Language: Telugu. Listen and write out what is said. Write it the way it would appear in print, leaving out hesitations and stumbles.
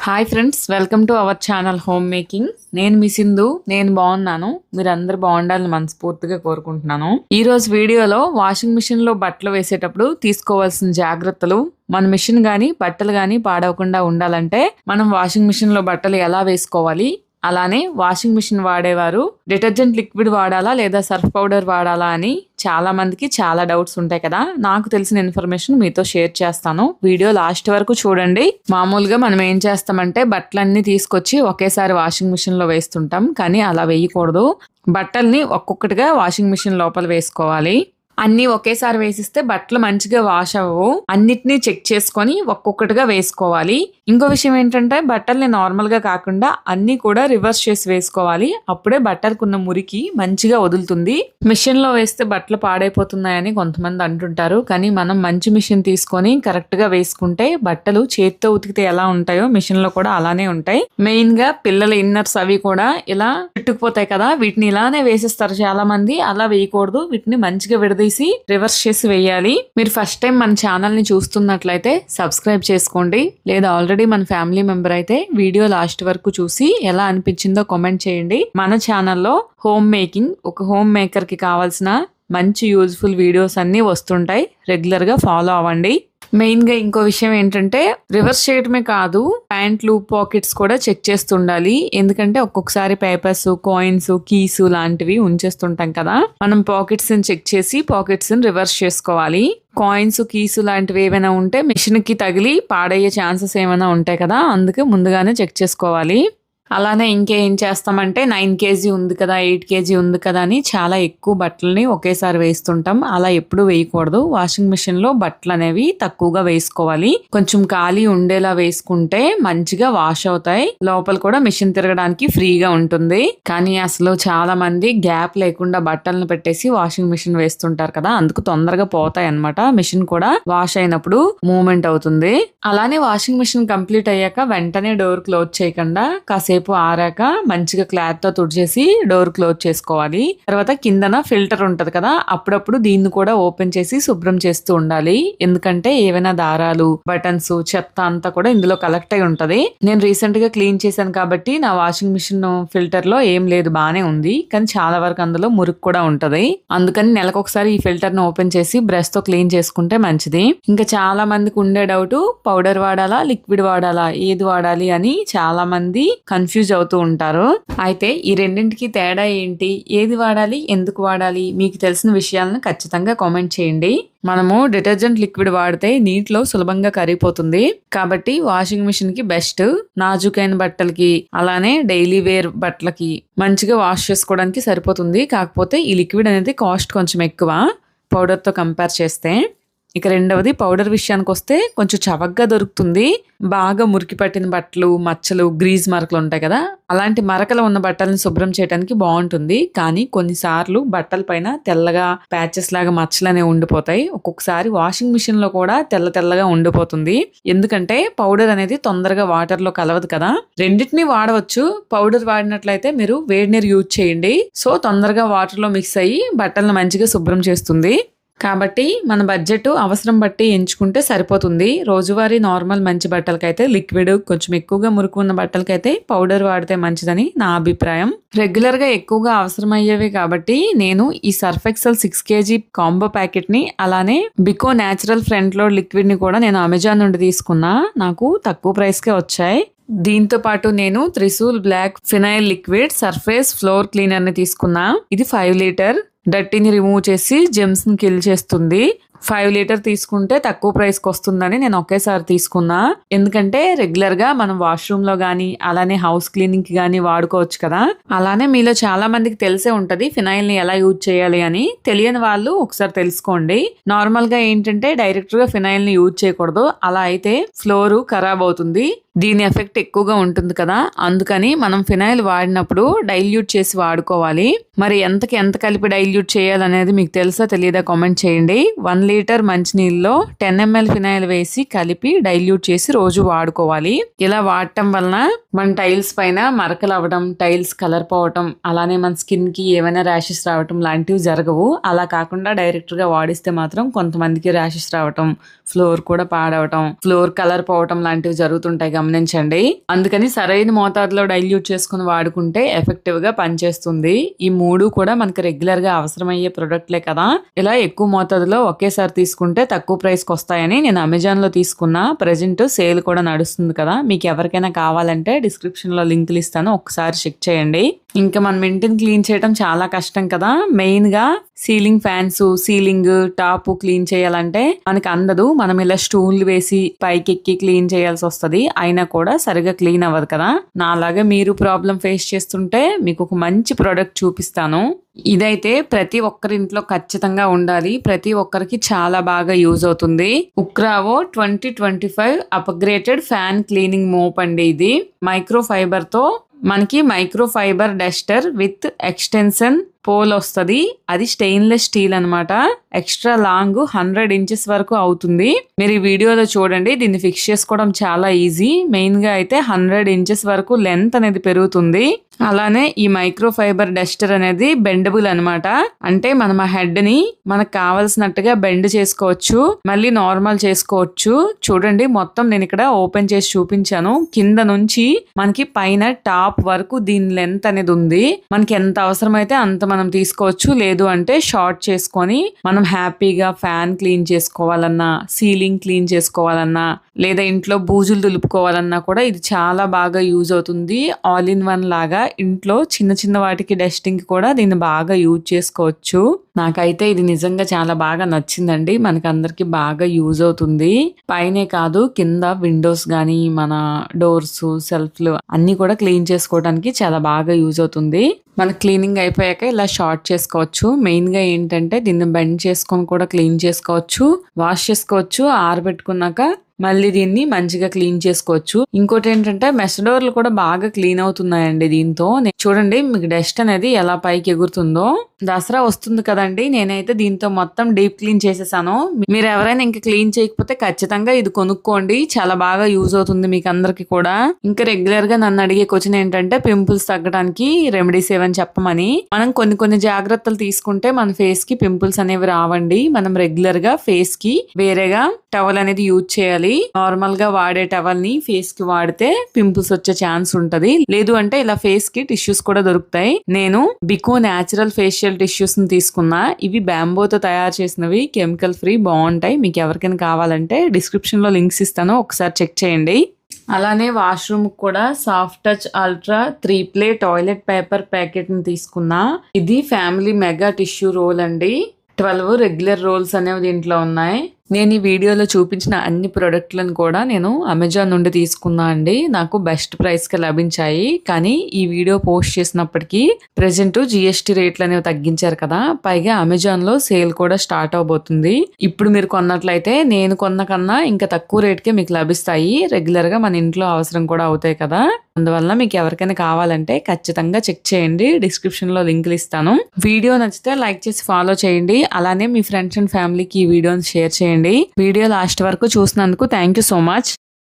Hi friends, welcome to our channel home making. నేను మీ సింధు. నేను బాగున్నాను. మీరందరూ బాగుండాలని మనస్ఫూర్తిగా కోరుకుంటున్నాను. ఈ రోజు వీడియోలో వాషింగ్ మిషన్ లో బట్టలు వేసేటప్పుడు తీసుకోవాల్సిన జాగ్రత్తలు, మన మిషన్ గానీ బట్టలు గానీ పాడవకుండా ఉండాలంటే మనం వాషింగ్ మిషన్ లో బట్టలు ఎలా వేసుకోవాలి, అలానే వాషింగ్ మిషన్ వాడేవారు డిటర్జెంట్ లిక్విడ్ వాడాలా లేదా సర్ఫ్ పౌడర్ వాడాలా అని చాలా మందికి చాలా డౌట్స్ ఉంటాయి కదా. నాకు తెలిసిన ఇన్ఫర్మేషన్ మీతో షేర్ చేస్తాను. వీడియో లాస్ట్ వరకు చూడండి. మామూలుగా మనం ఏం చేస్తామంటే బట్టలన్నీ తీసుకొచ్చి ఒకేసారి వాషింగ్ మిషన్ లో వేస్తుంటాం, కానీ అలా వేయకూడదు. బట్టల్ని ఒక్కొక్కటిగా వాషింగ్ మిషన్ లోపల వేసుకోవాలి. అన్ని ఒకేసారి వేసిస్తే బట్టలు మంచిగా వాష్ అవ్వవు. అన్నిటినీ చెక్ చేసుకొని ఒక్కొక్కటిగా వేసుకోవాలి. ఇంకో విషయం ఏంటంటే బట్టల్ని నార్మల్ గా కాకుండా అన్ని కూడా రివర్స్ చేసి వేసుకోవాలి. అప్పుడే బట్టలకున్న మురికి మంచిగా వదులుతుంది. మిషన్ లో వేస్తే బట్టలు పాడైపోతున్నాయని కొంతమంది అంటుంటారు, కానీ మనం మంచి మిషన్ తీసుకొని కరెక్ట్ గా వేసుకుంటే బట్టలు చేతితో ఉతికితే ఎలా ఉంటాయో మిషన్ లో కూడా అలానే ఉంటాయి. మెయిన్ గా పిల్లల ఇన్నర్స్ అవి కూడా ఇలా చుట్టుకుపోతాయి కదా, వీటిని ఇలానే వేసేస్తారు చాలా మంది. అలా వేయకూడదు. వీటిని మంచిగా విడదీసి రివర్స్ చేసి వేయాలి. మీరు ఫస్ట్ టైం మన ఛానల్ ని చూస్తున్నట్లయితే సబ్స్క్రైబ్ చేసుకోండి, లేదా ఆల్రెడీ మన ఫ్యామిలీ మెంబర్ అయితే వీడియో లాస్ట్ వరకు చూసి ఎలా అనిపించిందో కామెంట్ చేయండి. మన ఛానల్లో హోమ్ మేకింగ్, ఒక హోమ్ మేకర్ కి కావాల్సిన మంచి యూజ్ఫుల్ వీడియోస్ అన్ని వస్తుంటాయి. రెగ్యులర్ గా ఫాలో అవ్వండి. మెయిన్ గా ఇంకో విషయం ఏంటంటే రివర్స్ చేయడమే కాదు, ప్యాంట్లు పాకెట్స్ కూడా చెక్ చేస్తుండాలి. ఎందుకంటే ఒక్కొక్కసారి పేపర్స్, కాయిన్స్, కీస్ లాంటివి ఉంచేస్తుంటాం కదా. మనం పాకెట్స్ ని చెక్ చేసి పాకెట్స్ ని రివర్స్ చేసుకోవాలి. కాయిన్స్, కీస్ లాంటివి ఏమైనా ఉంటే మిషన్ కి తగిలి పాడయ్యే ఛాన్సెస్ ఏమైనా ఉంటాయి కదా, అందుకే ముందుగానే చెక్ చేసుకోవాలి. అలానే ఇంకేం చేస్తామంటే 9 kg ఉంది కదా, 8 kg ఉంది కదా అని చాలా ఎక్కువ బట్టలని ఒకేసారి వేస్తుంటాం. అలా ఎప్పుడు వేయకూడదు. వాషింగ్ మిషన్ లో బట్టలు అనేవి తక్కువగా వేసుకోవాలి. కొంచెం ఖాళీ ఉండేలా వేసుకుంటే మంచిగా వాష్ అవుతాయి. లోపల కూడా మిషన్ తిరగడానికి ఫ్రీగా ఉంటుంది. కానీ అసలు చాలా మంది గ్యాప్ లేకుండా బట్టలను పెట్టేసి వాషింగ్ మిషన్ వేస్తుంటారు కదా, అందుకు తొందరగా పోతాయి అన్నమాట. మిషన్ కూడా వాష్ అయినప్పుడు మూవ్మెంట్ అవుతుంది. అలానే వాషింగ్ మిషన్ కంప్లీట్ అయ్యాక వెంటనే డోర్ క్లోజ్ చేయకుండా కాసేపు ఆరాక మంచిగా క్లాత్ తో తుడిచేసి డోర్ క్లోజ్ చేసుకోవాలి. తర్వాత కిందన ఫిల్టర్ ఉంటది కదా, అప్పుడప్పుడు దీన్ని కూడా ఓపెన్ చేసి శుభ్రం చేస్తూ ఉండాలి. ఎందుకంటే ఏవైనా దారాలు, బటన్స్, చెత్త అంతా కూడా ఇందులో కలెక్ట్ అయి ఉంటది. నేను రీసెంట్ గా క్లీన్ చేశాను కాబట్టి నా వాషింగ్ మిషన్ ఫిల్టర్ లో ఏం లేదు, బానే ఉంది. కానీ చాలా వరకు అందులో మురికి కూడా ఉంటది. అందుకని నెలకొకసారి ఈ ఫిల్టర్ ను ఓపెన్ చేసి బ్రష్ తో క్లీన్ చేసుకుంటే మంచిది. ఇంకా చాలా మందికి ఉండే డౌట్, పౌడర్ వాడాలా లిక్విడ్ వాడాలా, ఏది వాడాలి అని చాలా మంది కన్ఫ్యూజ్ అవుతూ ఉంటారు. అయితే ఈ రెండింటికి తేడా ఏంటి, ఏది వాడాలి, ఎందుకు వాడాలి, మీకు తెలిసిన విషయాలను ఖచ్చితంగా కామెంట్ చేయండి. మనము డిటర్జెంట్ లిక్విడ్ వాడితే నీటిలో సులభంగా కరిగిపోతుంది కాబట్టి వాషింగ్ మిషన్ కి బెస్ట్. నాజుకైన బట్టలకి, అలానే డైలీ వేర్ బట్టలకి మంచిగా వాష్ చేసుకోవడానికి సరిపోతుంది. కాకపోతే ఈ లిక్విడ్ అనేది కాస్ట్ కొంచెం ఎక్కువ పౌడర్ తో కంపేర్ చేస్తే. ఇక రెండవది, పౌడర్ విషయానికి వస్తే కొంచెం చవకగా దొరుకుతుంది. బాగా మురికి పట్టిన బట్టలు, మచ్చలు, గ్రీజ్ మరకలు ఉంటాయి కదా, అలాంటి మరకలు ఉన్న బట్టలను శుభ్రం చేయడానికి బాగుంటుంది. కానీ కొన్నిసార్లు బట్టల పైన తెల్లగా ప్యాచెస్ లాగా మచ్చలు అనేవి ఉండిపోతాయి. ఒక్కొక్కసారి వాషింగ్ మిషన్ లో కూడా తెల్లగా ఉండిపోతుంది. ఎందుకంటే పౌడర్ అనేది తొందరగా వాటర్ లో కలవదు కదా. రెండింటినీ వాడవచ్చు. పౌడర్ వాడినట్లయితే మీరు వేడి నీరు యూజ్ చేయండి. సో తొందరగా వాటర్ లో మిక్స్ అయ్యి బట్టలను మంచిగా శుభ్రం చేస్తుంది. కాబట్టి మన బడ్జెట్ అవసరం బట్టి ఎంచుకుంటే సరిపోతుంది. రోజువారీ నార్మల్ మంచి బట్టలకైతే లిక్విడ్, కొంచెం ఎక్కువగా మురికి ఉన్న బట్టలకైతే పౌడర్ వాడితే మంచిదని నా అభిప్రాయం. రెగ్యులర్ గా ఎక్కువగా అవసరమయ్యేవి కాబట్టి నేను ఈ Surf Excel 6 kg combo packet ని, అలానే బికో న్యాచురల్ ఫ్రంట్ లోడ్ లిక్విడ్ ని కూడా నేను అమెజాన్ నుండి తీసుకున్నా. నాకు తక్కువ ప్రైస్ కే వచ్చాయి. దీంతో పాటు నేను Trishul black phenyl liquid surface floor cleaner ని తీసుకున్నా. ఇది 5 లీటర్. డర్టీని రిమూవ్ చేసి జెమ్స్ ని కిల్ చేస్తుంది. 5 లీటర్ తీసుకుంటే తక్కువ ప్రైస్ కి వస్తుందని నేను ఒకేసారి తీసుకున్నా. ఎందుకంటే రెగ్యులర్ గా మనం వాష్రూమ్ లో గానీ, అలానే హౌస్ క్లీనింగ్ కి గానీ వాడుకోవచ్చు కదా. అలానే మీలో చాలా మందికి తెలిసే ఉంటది ఫినైల్ ని ఎలా యూజ్ చేయాలి అని. తెలియని వాళ్ళు ఒకసారి తెలుసుకోండి. నార్మల్ గా ఏంటంటే డైరెక్ట్ గా ఫినైల్ ని యూజ్ చేయకూడదు. అలా అయితే ఫ్లోర్ ఖరాబ్ అవుతుంది. దీని ఎఫెక్ట్ ఎక్కువగా ఉంటుంది కదా, అందుకని మనం ఫినైల్ వాడినప్పుడు డైల్యూట్ చేసి వాడుకోవాలి. మరి ఎంతకి ఎంత కలిపి డైల్యూట్ చేయాలనేది మీకు తెలుసా తెలియదా కామెంట్ చేయండి. 1 లీటర్ మంచినీళ్ళలో 10 ml ఫినైల్ వేసి కలిపి డైల్యూట్ చేసి రోజు వాడుకోవాలి. ఇలా వాడటం వలన మన టైల్స్ పైన మరకలు అవ్వడం, టైల్స్ కలర్ పోవటం, అలానే మన స్కిన్ కి ఏమైనా ర్యాషెస్ రావటం లాంటివి జరగవు. అలా కాకుండా డైరెక్ట్ గా వాడిస్తే మాత్రం కొంతమందికి ర్యాషెస్ రావటం, ఫ్లోర్ కూడా పాడవటం, ఫ్లోర్ కలర్ పోవటం లాంటివి జరుగుతుంటాయి గమనించండి. అందుకని సరైన మోతాదులో డైల్యూట్ చేసుకుని వాడుకుంటే ఎఫెక్టివ్ గా పనిచేస్తుంది. ఈ 3 కూడా మనకి రెగ్యులర్ గా అవసరమయ్యే ప్రొడక్ట్లే కదా. ఇలా ఎక్కువ మోతాదులో ఒకేసారి తీసుకుంటే తక్కువ ప్రైస్ కి వస్తాయని నేను అమెజాన్ లో తీసుకున్నా. ప్రెజెంట్ సేల్ కూడా నడుస్తుంది కదా. మీకు ఎవరికైనా కావాలంటే డిస్క్రిప్షన్ లో లింకులు ఇస్తాను, ఒకసారి చెక్ చేయండి. ఇంకా మనం ఇంటిని క్లీన్ చేయడం చాలా కష్టం కదా. మెయిన్ గా ceiling fans, ceiling top clean చేయాలంటే మనకి అందదు. మనం ఇలా స్టూల్ వేసి పైకెక్కి క్లీన్ చేయాల్సి వస్తది. అయినా కూడా సరిగా క్లీన్ అవ్వదు కదా. నాలాగా మీరు ప్రాబ్లం ఫేస్ చేస్తుంటే మీకు ఒక మంచి ప్రోడక్ట్ చూపిస్తాను. ఇదైతే ప్రతి ఒక్కరి ఇంట్లో ఖచ్చితంగా ఉండాలి. ప్రతి ఒక్కరికి చాలా బాగా యూజ్ అవుతుంది. ఉక్రావో 2025 అప్గ్రేడెడ్ ఫ్యాన్ క్లీనింగ్ మోప్ అండి. ఇది మైక్రో ఫైబర్ తో మనకి micro fibre duster with extension pole వస్తుంది. అది స్టెయిన్లెస్ స్టీల్ అన్నమాట. ఎక్స్ట్రా లాంగ్ 100 ఇంచెస్ వరకు అవుతుంది. మీరు ఈ వీడియోలో చూడండి. దీన్ని ఫిక్స్ చేసుకోవడం చాలా ఈజీ. మెయిన్ గా అయితే 100 ఇంచెస్ వరకు లెంత్ అనేది పెరుగుతుంది. అలానే ఈ మైక్రో ఫైబర్ డస్టర్ అనేది బెండబుల్ అన్నమాట. అంటే మనం ఆ హెడ్ ని మనకు కావలసినట్టుగా బెండ్ చేసుకోవచ్చు, మళ్ళీ నార్మల్ చేసుకోవచ్చు. చూడండి, మొత్తం నేను ఇక్కడ ఓపెన్ చేసి చూపించాను. కింద నుంచి మనకి పైన టాప్ వరకు దీని లెంత్ అనేది ఉంది. మనకి ఎంత అవసరమైతే అంత మనం తీసుకోవచ్చు. లేదు అంటే షార్ట్ చేసుకొని మనం హ్యాపీగా ఫ్యాన్ క్లీన్ చేసుకోవాలన్నా, సీలింగ్ క్లీన్ చేసుకోవాలన్నా, లేదా ఇంట్లో బూజులు దులుపుకోవాలన్నా కూడా ఇది చాలా బాగా యూజ్ అవుతుంది. ఆల్ ఇన్ వన్ లాగా ఇంట్లో చిన్న చిన్న వాటికి డస్టింగ్ కూడా దీన్ని బాగా యూజ్ చేసుకోవచ్చు. నాకైతే ఇది నిజంగా చాలా బాగా నచ్చిందండి. మనకి అందరికి బాగా యూజ్ అవుతుంది. పైనే కాదు, కింద విండోస్ గానీ, మన డోర్స్, సెల్ఫ్లు అన్ని కూడా క్లీన్ చేసుకోవడానికి చాలా బాగా యూజ్ అవుతుంది. మన క్లీనింగ్ అయిపోయాక ఇలా షార్ట్ చేసుకోవచ్చు. మెయిన్ గా ఏంటంటే దీన్ని బెండ్ చేసుకొని కూడా క్లీన్ చేసుకోవచ్చు, వాష్ చేసుకోవచ్చు. ఆరబెట్టుకున్నాక మళ్ళీ దీన్ని మంచిగా క్లీన్ చేసుకోవచ్చు. ఇంకోటి ఏంటంటే మెస్ డోర్లు కూడా బాగా క్లీన్ అవుతున్నాయండి దీంతో. చూడండి, మీకు డస్ట్ అనేది ఎలా పైకి ఎగురుతుందో. దసరా వస్తుంది కదండి, నేనైతే దీంతో మొత్తం డీప్ క్లీన్ చేసేసాను. మీరు ఎవరైనా ఇంకా క్లీన్ చేయకపోతే ఖచ్చితంగా ఇది కొనుక్కోండి. చాలా బాగా యూజ్ అవుతుంది మీకు అందరికి కూడా. ఇంకా రెగ్యులర్ గా నన్ను అడిగే క్వశ్చన్ ఏంటంటే పింపుల్స్ తగ్గడానికి రెమెడీస్ ఏవని చెప్పమని. మనం కొన్ని జాగ్రత్తలు తీసుకుంటే మన ఫేస్ కి పింపుల్స్ అనేవి రావండి. మనం రెగ్యులర్ గా ఫేస్ కి వేరేగా టవల్ అనేది యూజ్ చేయాలి. నార్మల్ గా వాడే టవల్ ని ఫేస్ కి వాడితే పింపుల్స్ వచ్చే ఛాన్స్ ఉంటది. లేదు అంటే ఇలా ఫేస్ కి టిష్యూస్ కూడా దొరుకుతాయి. నేను బికో న్యాచురల్ ఫేషియల్ టిష్యూస్ ని తీసుకున్నా. ఇవి బ్యాంబోతో తయారు చేసినవి, కెమికల్ ఫ్రీ, బాగుంటాయి. మీకు ఎవరికైనా కావాలంటే డిస్క్రిప్షన్ లో లింక్స్ ఇస్తాను, ఒకసారి చెక్ చేయండి. అలానే వాష్రూమ్ కూడా soft touch ultra 3 play toilet paper packet ని తీసుకున్నా. ఇది ఫ్యామిలీ మెగా టిష్యూ రోల్ అండి. 12 రెగ్యులర్ రోల్స్ అనేవి దీంట్లో ఉన్నాయి. నేను ఈ వీడియోలో చూపించిన అన్ని ప్రొడక్ట్లను కూడా నేను అమెజాన్ నుండి తీసుకున్నా అండి. నాకు బెస్ట్ ప్రైస్ కి లభించాయి. కానీ ఈ వీడియో పోస్ట్ చేసినప్పటికీ ప్రెజెంట్ GST రేట్లు అనేవి తగ్గించారు కదా. పైగా అమెజాన్ లో సేల్ కూడా స్టార్ట్ అవబోతుంది. ఇప్పుడు మీరు కొన్నట్లయితే నేను కొన్న కన్నా ఇంకా తక్కువ రేట్కే మీకు లభిస్తాయి. రెగ్యులర్ గా మన ఇంట్లో అవసరం కూడా అవుతాయి కదా. అందువల్ల మీకు ఎవరికైనా కావాలంటే ఖచ్చితంగా చెక్ చేయండి. డిస్క్రిప్షన్ లో లింకులు ఇస్తాను. వీడియో నచ్చితే లైక్ చేసి ఫాలో చేయండి. అలానే మీ ఫ్రెండ్స్ అండ్ ఫ్యామిలీకి ఈ వీడియోని షేర్ చేయండి. వీడియో లాస్ట్ వరకు చూసినందుకు థ్యాంక్ యూ సో మచ్.